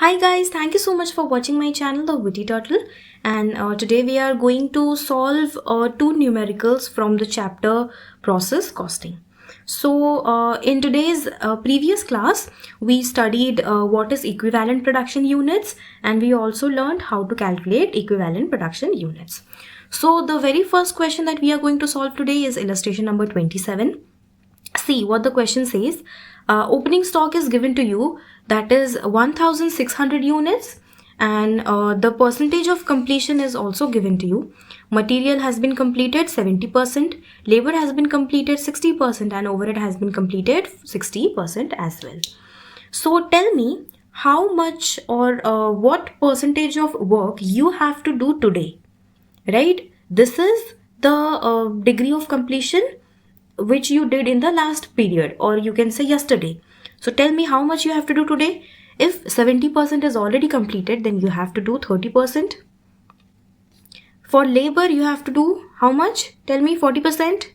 Hi guys, thank you so much for watching my channel The Witty Turtle, and today we are going to solve two numericals from the chapter Process Costing. So in today's previous class we studied what is equivalent production units, and we also learned how to calculate equivalent production units. So the very first question that we are going to solve today is illustration number 27. See what the question says. Opening stock is given to you, that is 1600 units, and the percentage of completion is also given to you. Material has been completed 70%, labor has been completed 60%, and overhead has been completed 60% as well. So tell me how much or what percentage of work you have to do today, right? This is the degree of completion which you did in the last period, or you can say yesterday. So tell me how much you have to do today. If 70% is already completed, then you have to do 30%. For labor you have to do how much? Tell me. 40%.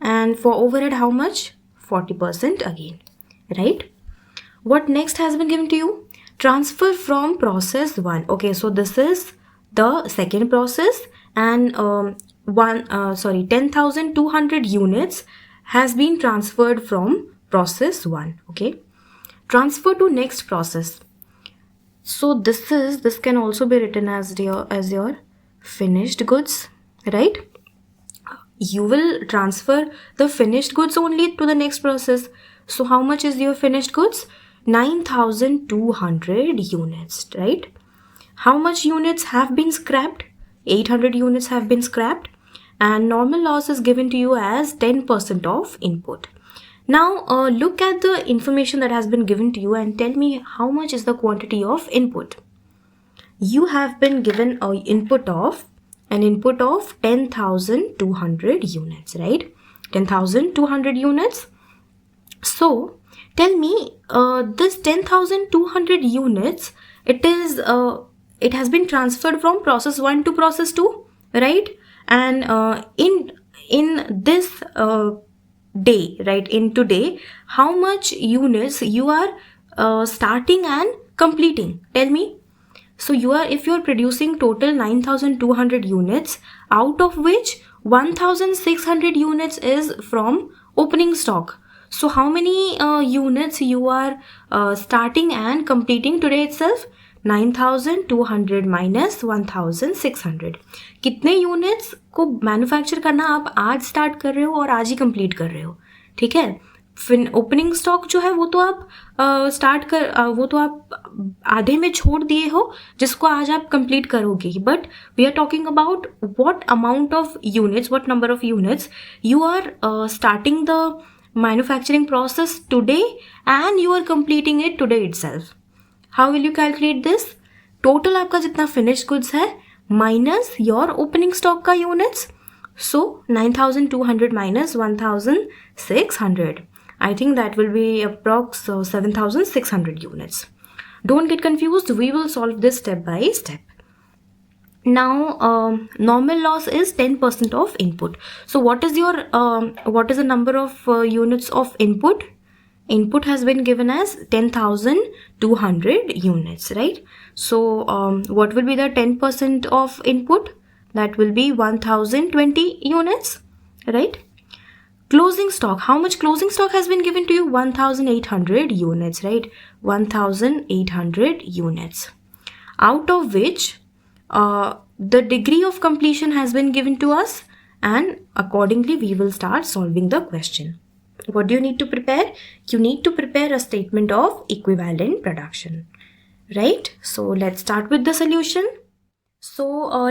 And for overhead how much? 40% again, right? What next has been given to you? Transfer from process 1. Okay, so this is the second process, and 10,200 units has been transferred from process 1. Okay, transfer to next process. So this can also be written as your finished goods, right? You will transfer the finished goods only to the next process. So how much is your finished goods? 9,200 units, right? How much units have been scrapped? 800 units have been scrapped, and normal loss is given to you as 10% of input. Now look at the information that has been given to you and tell me how much is the quantity of input. You have been given an input of 10,200 units, right? 10,200 units. So tell me, this 10,200 units, it has been transferred from process 1 to process 2, right? And in this day, right, in today, how much units you are starting and completing? Tell me. So if you are producing total 9,200 units, out of which 1,600 units is from opening stock. So how many units you are starting and completing today itself? 9,200 minus 1,600. कितने units को manufacture करना आप आज start कर रहे हो और आज ही कंप्लीट कर रहे हो, ठीक है? ओपनिंग स्टॉक जो है वो तो आप वो तो आप आधे में छोड़ दिए हो, जिसको आज आप कंप्लीट करोगे. But we are talking about what amount of units, what number of units you are starting the manufacturing process today and you are completing it today itself. How will you calculate this? Total आपका जितना finished goods है minus your opening stock का units. So 9,200 minus 1,600. I think that will be approx 7,600 units. Don't get confused. We will solve this step by step. Now normal loss is 10% of input. So what is the number of units of input? Input has been given as 10,200 units, right? So what will be the 10% of input? That will be 1,020 units, right? Closing stock. How much closing stock has been given to you? 1,800 units, right? 1,800 units. Out of which the degree of completion has been given to us, and accordingly we will start solving the question. What do you need to prepare? You need to prepare a statement of equivalent production, right? So let's start with the solution. So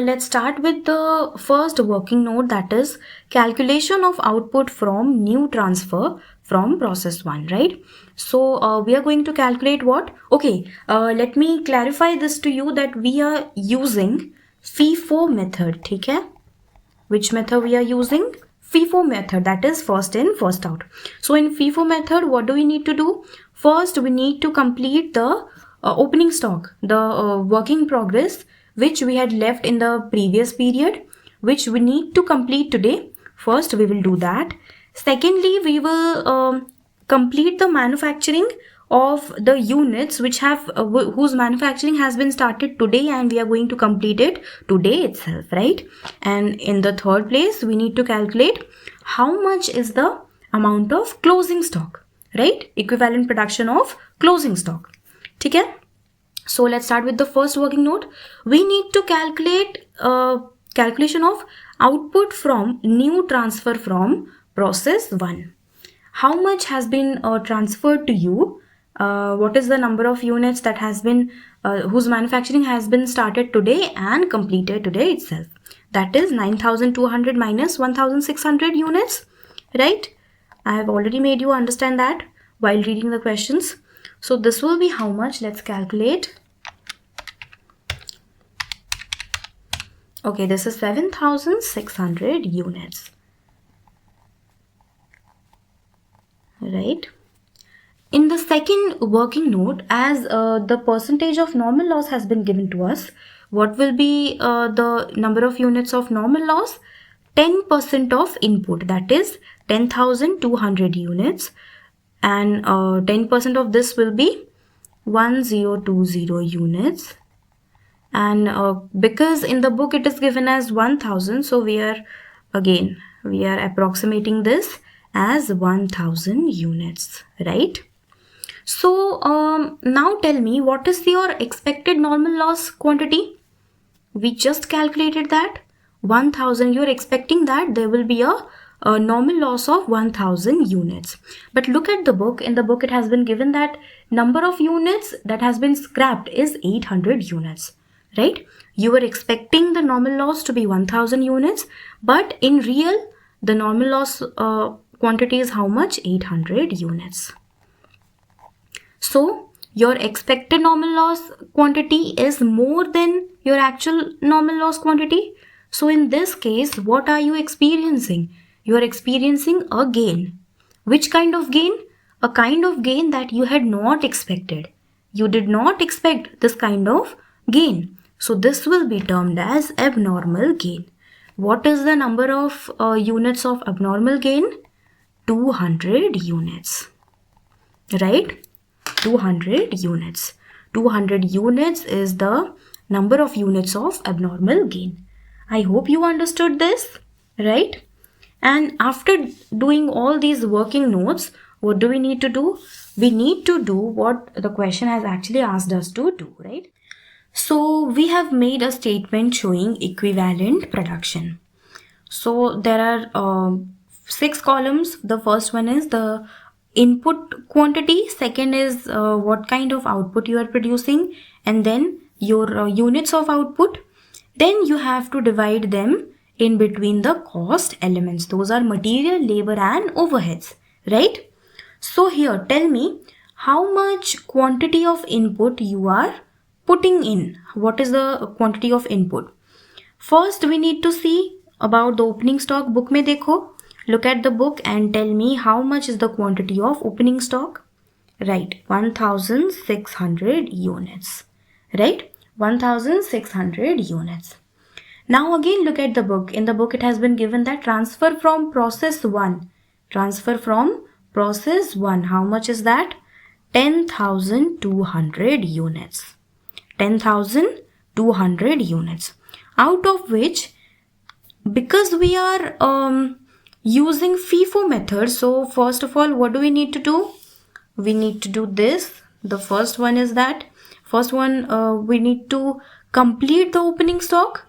let's start with the first working note, that is calculation of output from new transfer from process 1, right? So we are going to calculate what? Okay, let me clarify this to you that we are using FIFO method, ठीक है? Which method we are using? FIFO method, that is first in first out. So in FIFO method, what do we need to do? First we need to complete the opening stock, the work in progress which we had left in the previous period, which we need to complete today. First we will do that. Secondly, we will complete the manufacturing of the units which have whose manufacturing has been started today and we are going to complete it today itself, right? And in the third place, we need to calculate how much is the amount of closing stock, right? Equivalent production of closing stock. Okay? So let's start with the first working note. We need to calculate calculation of output from new transfer from process 1. How much has been transferred to you? What is the number of units that has been whose manufacturing has been started today and completed today itself? That is 9,200 minus 1,600 units, right? I have already made you understand that while reading the questions. So this will be how much? Let's calculate. Okay, this is 7,600 units. Right? In the second working note, as the percentage of normal loss has been given to us, what will be the number of units of normal loss? 10% of input, that is 10,200 units, and 10% of this will be 1020 units. And because in the book it is given as 1000, so we are approximating this as 1000 units, right? So now tell me, what is your expected normal loss quantity? We just calculated that 1000. You're expecting that there will be a normal loss of 1000 units. But look at the book. In the book it has been given that number of units that has been scrapped is 800 units, right? You were expecting the normal loss to be 1000 units, but in real the normal loss quantity is how much? 800 units. So your expected normal loss quantity is more than your actual normal loss quantity. So in this case, what are you experiencing? You are experiencing a gain. Which kind of gain? A kind of gain that you had not expected. You did not expect this kind of gain. So this will be termed as abnormal gain. What is the number of units of abnormal gain? 200 units, right? 200 units. 200 units is the number of units of abnormal gain. I hope you understood this, right? And after doing all these working notes, what do we need to do? We need to do what the question has actually asked us to do, right? So we have made a statement showing equivalent production. So there are 6 columns. The first one is the input quantity, second is what kind of output you are producing, and then your units of output. Then you have to divide them in between the cost elements. Those are material, labor and overheads, right? So here tell me how much quantity of input you are putting in. What is the quantity of input? First we need to see about the opening stock. Book mein dekho. Look at the book and tell me how much is the quantity of opening stock. Right, 1600 units. Right, 1600 units. Now again look at the book. In the book it has been given that transfer from process 1. Transfer from process 1. How much is that? 10,200 units. 10,200 units. Out of which, because we are using FIFO method, so first of all, what do we need to do? We need to do this. The first one is that we need to complete the opening stock,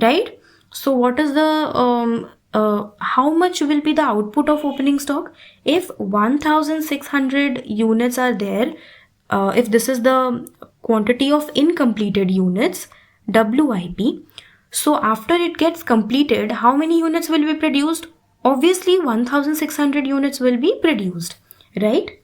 right? So what is the how much will be the output of opening stock? If 1600 units are there, if this is the quantity of incompleted units, WIP, so after it gets completed, how many units will be produced? Obviously 1600 units will be produced, right?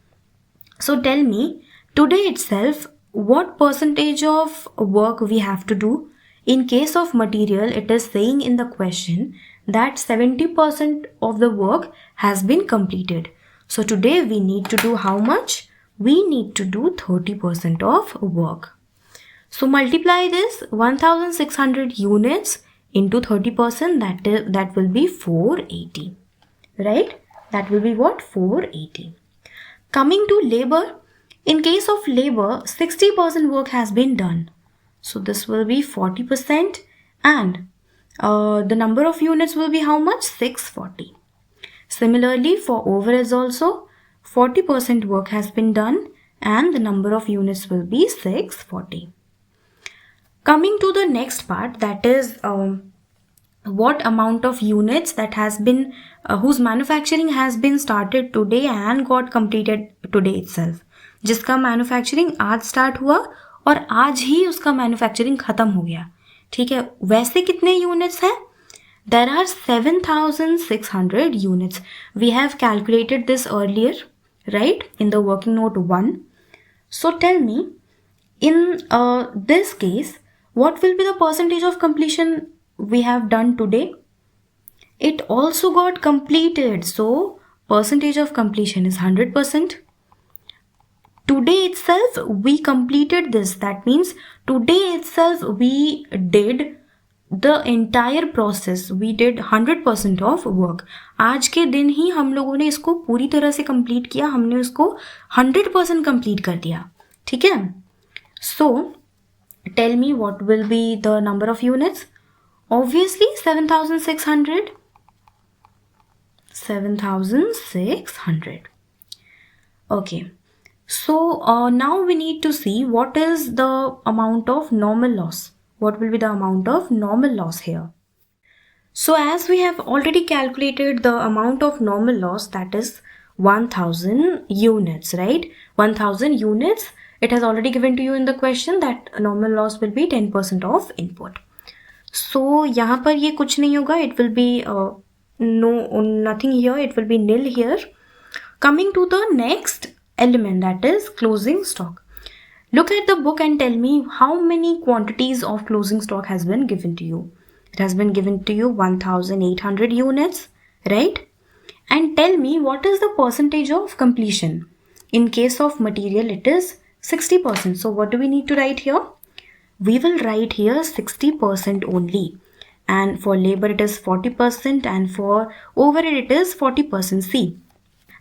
So tell me, today itself, what percentage of work we have to do? In case of material, it is saying in the question that 70% of the work has been completed. So today we need to do how much? We need to do 30% of work. So multiply this 1600 units into 30%, that will be 480, right? That will be what? 480. Coming to labor, In case of labor, 60% work has been done. So this will be 40% and the number of units will be how much? 640. Similarly, for overheads also, 40% work has been done and the number of units will be 640. Coming to the next part, that is what amount of units that has been whose manufacturing has been started today and got completed today itself. जिसका manufacturing आज start हुआ और आज ही उसका manufacturing खत्म हो गया. ठीक है, वैसे कितने यूनिट्स हैं? There are 7,600 units. We have calculated this earlier, right? In the working note 1. So tell me, in this case, what will be the percentage of completion we have done today? It also got completed. So percentage of completion is 100%. Today itself we completed this. That means today itself we did the entire process. We did 100% of work. आज के दिन ही हम लोगों ने इसको पूरी तरह से कंप्लीट किया. हमने इसको 100% कंप्लीट कर दिया. ठीक है. So tell me what will be the number of units? Obviously 7,600. 7,600. Okay. So now we need to see what is the amount of normal loss. What will be the amount of normal loss here? So as we have already calculated the amount of normal loss, that is 1000 units, right? 1000 units. It has already given to you in the question that normal loss will be 10% of input. So यहाँ पर ये कुछ नहीं होगा. It will be nothing here. It will be nil here. Coming to the next element, that is closing stock. Look at the book and tell me how many quantities of closing stock has been given to you. It has been given to you 1,800 units, right? And tell me what is the percentage of completion. In case of material, it is 60%. So what do we need to write here? We will write here 60% only. And for labor, it is 40% and for overhead, it is 40%. See,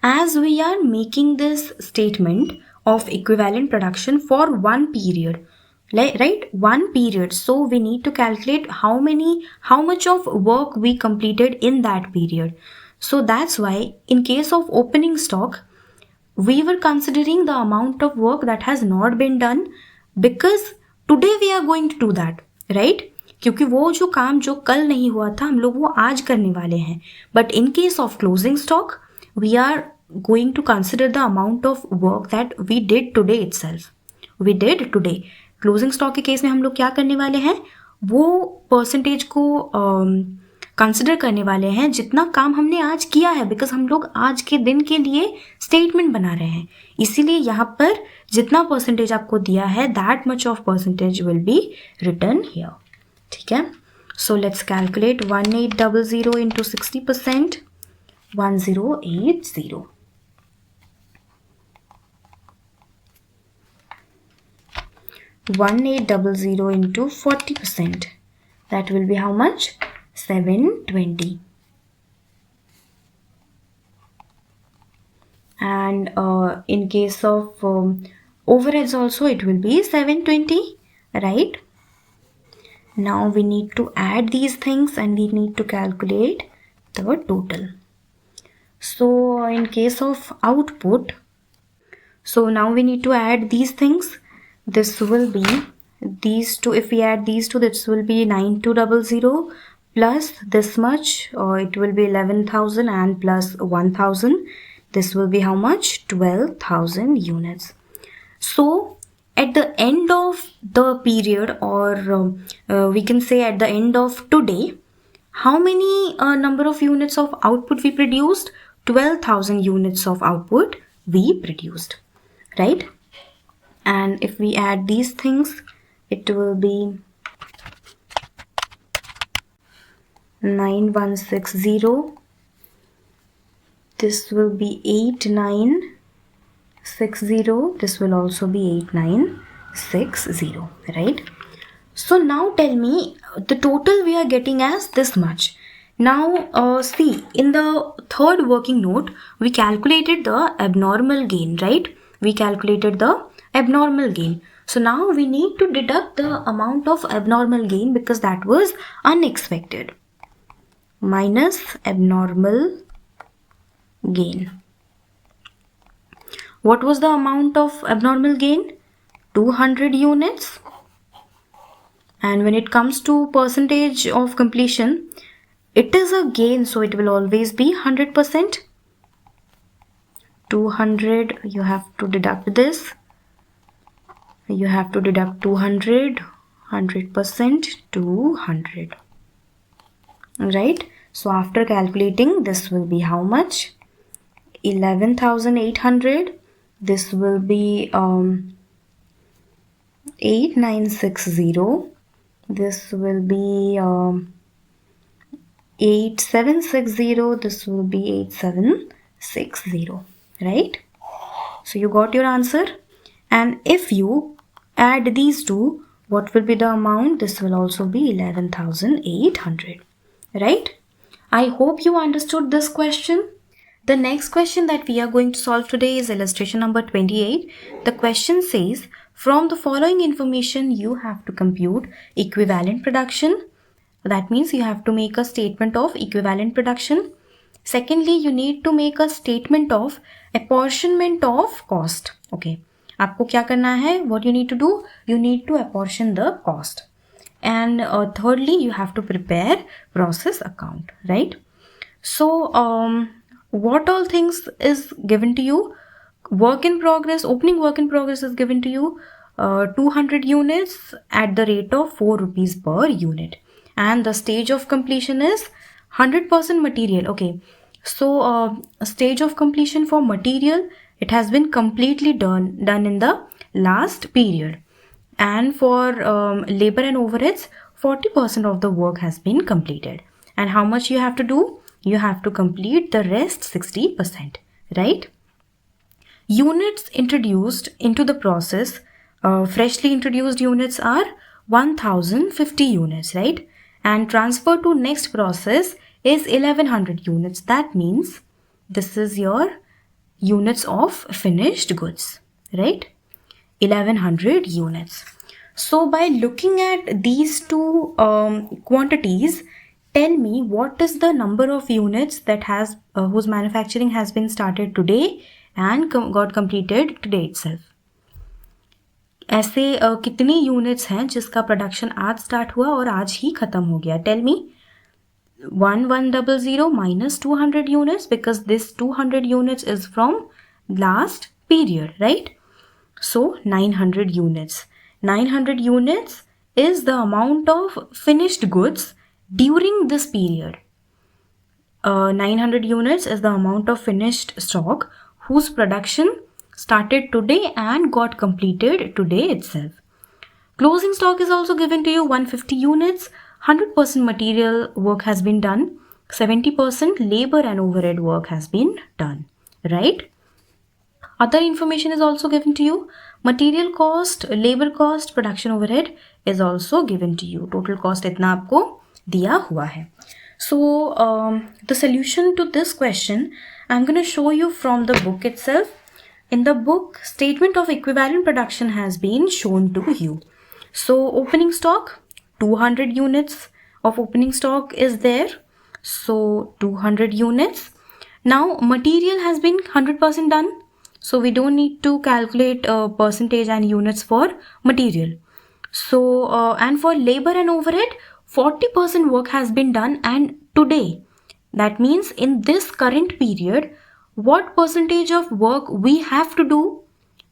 as we are making this statement of equivalent production for one period, right? One period. So we need to calculate how much of work we completed in that period. So that's why in case of opening stock, we were considering the amount of work that has not been done because today we are going to do that, right? क्योंकि वो जो काम जो कल नहीं हुआ था हम लोग वो आज करने वाले हैं. But in case of closing stock, we are going to consider the amount of work that we did today itself. We did today. Closing stock के केस में हम लोग क्या करने वाले हैं? वो परसेंटेज को कंसिडर करने वाले हैं जितना काम हमने आज किया है, बिकॉज हम लोग आज के दिन के लिए स्टेटमेंट बना रहे हैं. इसीलिए यहाँ पर जितना परसेंटेज आपको दिया है that much of percentage will be return here. ठीक है. So let's calculate 1800 into 60%. 1080. 1800 into 40%. That will be how much? 720. And in case of overheads also it will be 720, right? Now we need to add these things and we need to calculate the total. So in case of output, so now we need to add these things. This will be these two. If we add these two, this will be 9200 plus this much, or it will be 11,000 and plus 1,000. This will be how much? 12,000 units. So at the end of the period, or we can say at the end of today, how many number of units of output we produced? 12,000 units of output we produced, right? And if we add these things, it will be 9160. This will be 8960. This will also be 8960, right? So now tell me the total we are getting as this much. Now see, in the third working note we calculated the abnormal gain, right? we calculated the abnormal gain. So now we need to deduct the amount of abnormal gain because that was unexpected. Minus abnormal gain. What was the amount of abnormal gain? 200 units. And when it comes to percentage of completion, it is a gain, so it will always be 100%. 200, you have to deduct this. You have to deduct 200, 100%, 200. Right? So after calculating, this will be how much? 11,800. This will be 8960. This will be 8760. This will be 8760. Right? So you got your answer. And if you add these two, what will be the amount? This will also be 11,800. Right? I hope you understood this question. The next question that we are going to solve today is illustration number 28. The question says, from the following information, you have to compute equivalent production. That means you have to make a statement of equivalent production. Secondly, you need to make a statement of apportionment of cost. Okay. आपको क्या करना है? What you need to do? You need to apportion the cost. And thirdly, you have to prepare process account, right? So, what all things is given to you? Work in progress, opening work in progress is given to you 200 units at the rate of 4 rupees per unit. And the stage of completion is 100% material. Okay, so stage of completion for material, it has been completely done in the last period. And for labor and overheads, 40% of the work has been completed. And how much you have to do? You have to complete the rest 60%, right? Units introduced into the process, freshly introduced units are 1050 units, right? And transfer to next process is 1100 units. That means this is your units of finished goods, right? 1100 units. So by looking at these two quantities, tell me what is the number of units that has whose manufacturing has been started today and got completed today itself. ऐसे कितनी units हैं जिसका production आज start हुआ और आज ही खत्म हो गया? Tell me. 1100 minus 200 units, because this 200 units is from last period, right? So 900 units. 900 units is the amount of finished goods during this period. 900 units is the amount of finished stock whose production started today and got completed today itself. Closing stock is also given to you 150 units. 100% material work has been done. 70% labor and overhead work has been done, right? Other information is also given to you. Material cost, labor cost, production overhead is also given to you. Total cost इतना आपको दिया हुआ है. So the solution to this question I'm going to show you from the book itself. In the book, statement of equivalent production has been shown to you. So opening stock, 200 units of opening stock is there. So 200 units. Now material has been 100% done. So we don't need to calculate percentage and units for material. So and for labor and overhead, 40% work has been done and today. That means in this current period, what percentage of work we have to do?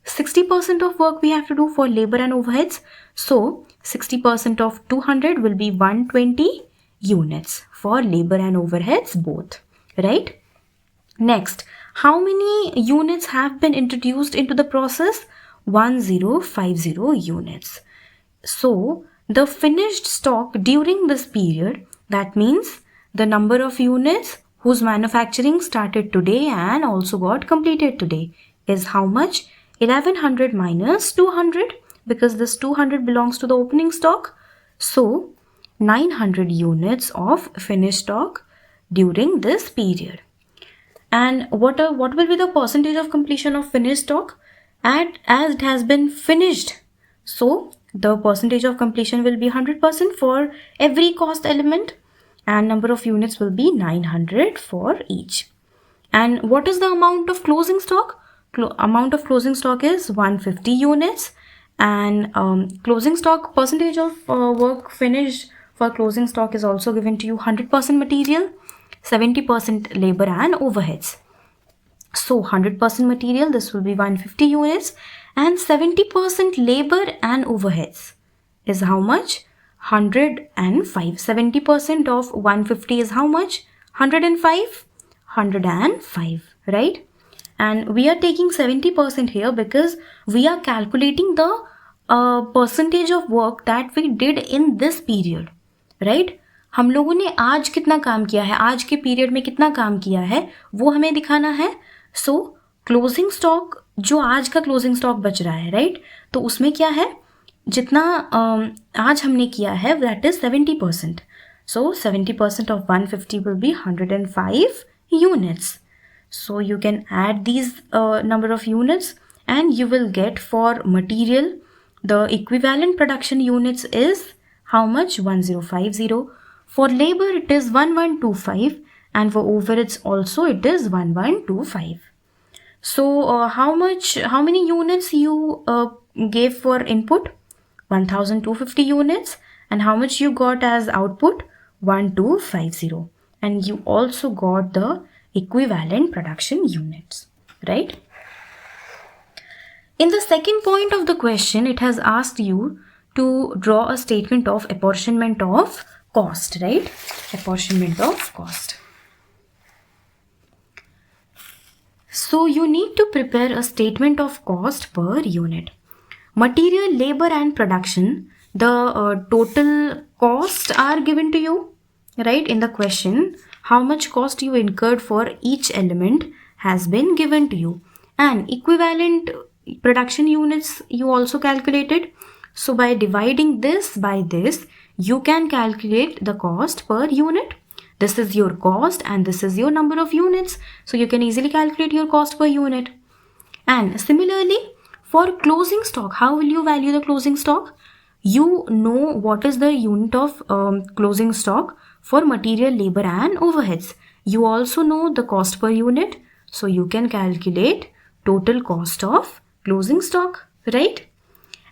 60% of work we have to do for labor and overheads. So 60% of 200 will be 120 units for labor and overheads both, right? Next, how many units have been introduced into the process? 1050 units. So the finished stock during this period, that means the number of units whose manufacturing started today and also got completed today is how much? 1100 minus 200, because this 200 belongs to the opening stock. So 900 units of finished stock during this period. And what will be the percentage of completion of finished stock? as it has been finished. So the percentage of completion will be 100% for every cost element, and number of units will be 900 for each. And what is the amount of closing stock? Amount of closing stock is 150 units, and closing stock percentage of work finished for closing stock is also given to you: 100% material, 70% labor and overheads. So 100% material, this will be 150 units, and 70% labor and overheads is how much? 105. 70% of 150 is how much? 105. 105, right? And we are taking 70% here because we are calculating the percentage of work that we did in this period, right? हम लोगों ने आज कितना काम किया है, आज के पीरियड में कितना काम किया है, वो हमें दिखाना है. सो क्लोजिंग स्टॉक, जो आज का क्लोजिंग स्टॉक बच रहा है, राइट, तो उसमें क्या है, जितना आज हमने किया है that is 70%. So 70% of 150 will be 105 units. So you can add these number of units and you will get for material the equivalent production units is how much? 1050. For labor it is 1125, and for overheads also it is 1125. So how many units you gave for input? 1250 units. And how much you got as output? 1250. And you also got the equivalent production units, right? In the second point of the question, it has asked you to draw a statement of apportionment of cost, right? Apportionment of cost. So you need to prepare a statement of cost per unit. Material, labor and production, the total cost are given to you, right? In the question, how much cost you incurred for each element has been given to you, and equivalent production units you also calculated. So by dividing this by this, you can calculate the cost per unit. This is your cost and this is your number of units, so you can easily calculate your cost per unit. And similarly for closing stock, how will you value the closing stock? You know what is the unit of closing stock for material, labor and overheads. You also know the cost per unit, so you can calculate total cost of closing stock, right?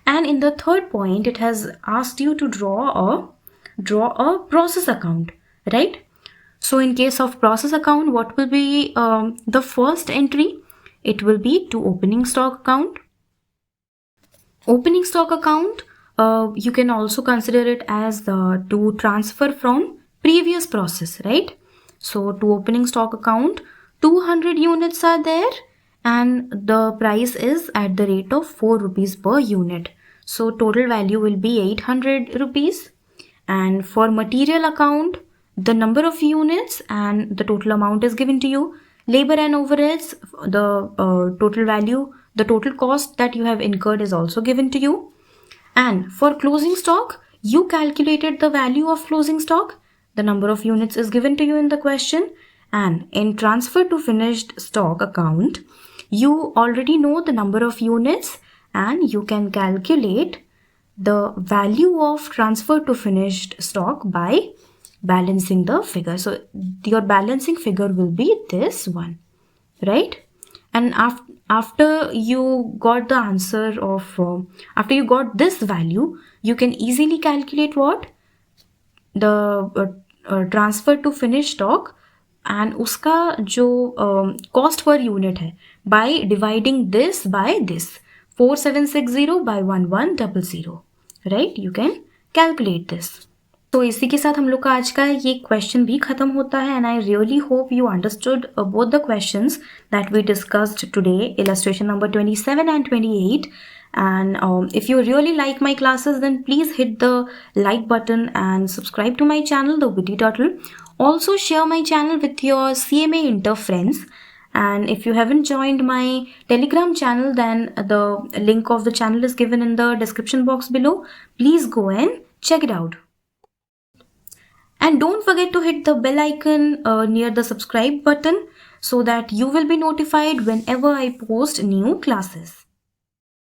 And in the third point, it has asked you to draw a process account, right? So in case of process account, what will be the first entry? It will be to opening stock account. Opening stock account, you can also consider it as to transfer from previous process, right? So to opening stock account, 200 units are there and the price is at the rate of 4 rupees per unit. So total value will be 800 rupees. And for material account, the number of units and the total amount is given to you. Labor and overheads, the total value, the total cost that you have incurred is also given to you. And for closing stock, you calculated the value of closing stock. The number of units is given to you in the question. And in transfer to finished stock account, you already know the number of units and you can calculate the value of transfer to finished stock by balancing the figure. So your balancing figure will be this one, right? And after you got the answer of, after you got this value, you can easily calculate what? The transfer to finished stock and uska jo cost per unit hai by dividing this by this, 4760 by 1100, right? You can calculate this. तो इसी के साथ हम लोग का आज का ये क्वेश्चन भी खत्म होता है. And I really hope you understood both the questions that we discussed today, illustration number 27 and 28. And if you really like my classes, then please hit the like button and subscribe to my channel, The Witty Turtle. Also share my channel with your CMA Inter friends. And if you haven't joined my Telegram channel, then the link of the channel is given in the description box below. Please go and check it out. And don't forget to hit the bell icon near the subscribe button so that you will be notified whenever I post new classes.